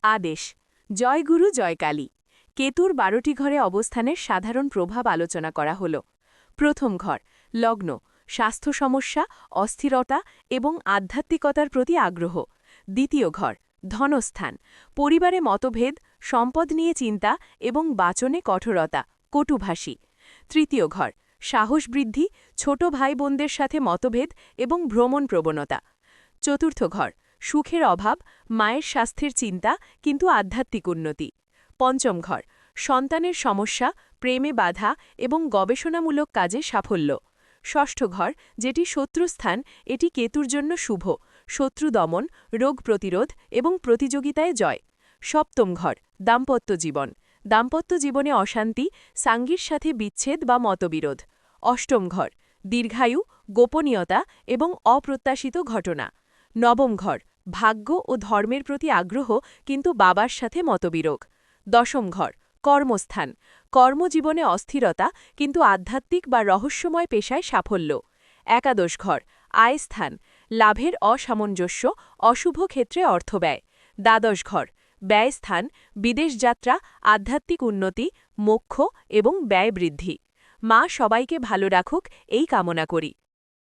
আদেশ জয় গুরু জয় কালী। কেতুর 12টি ঘরে অবস্থানের সাধারণ প্রভাব আলোচনা করা হল। প্রথম ঘর লগ্ন, স্বাস্থ্য সমস্যা, অস্থিরতা এবং আধ্যাত্মিকতার প্রতি আগ্রহ। দ্বিতীয় ঘর ধনস্থান, পরিবারে মতভেদ, সম্পদ নিয়ে চিন্তা এবং বাচনে কঠোরতা, কটুভাষী। তৃতীয় ঘর সাহস বৃদ্ধি, ছোট ভাই বোনদের সাথে মতভেদ এবং ভ্রমণ প্রবণতা। চতুর্থ ঘর সুখের অভাব, মায়ের স্বাস্থ্যের চিন্তা কিন্তু আধ্যাত্মিক উন্নতি। পঞ্চম ঘর সন্তানের সমস্যা, প্রেমে বাধা এবং গবেষণামূলক কাজে সাফল্য। ষষ্ঠ ঘর যেটি শত্রুস্থান, এটি কেতুর জন্য শুভ, শত্রু দমন, রোগ প্রতিরোধ এবং প্রতিযোগিতায় জয়। সপ্তম ঘর দাম্পত্য জীবন, দাম্পত্য জীবনে অশান্তি, সাঙ্গীর সাথে বিচ্ছেদ বা মতবিরোধ। অষ্টম ঘর দীর্ঘায়ু, গোপনীয়তা এবং অপ্রত্যাশিত ঘটনা। নবম ঘর ভাগ্য ও ধর্মের প্রতি আগ্রহ কিন্তু বাবার সাথে মতবিরোধ। দশম ঘর কর্মস্থান, কর্মজীবনে অস্থিরতা কিন্তু আধ্যাত্মিক বা রহস্যময় পেশায় সাফল্য। একাদশ ঘর আয়স্থান, লাভের অসামঞ্জস্য, অশুভ ক্ষেত্রে অর্থব্যয়। দ্বাদশ ঘর ব্যয়স্থান, বিদেশ যাত্রা, আধ্যাত্মিক উন্নতি, মোক্ষ এবং ব্যয় বৃদ্ধি। মা সবাইকে ভালো রাখুক এই কামনা করি।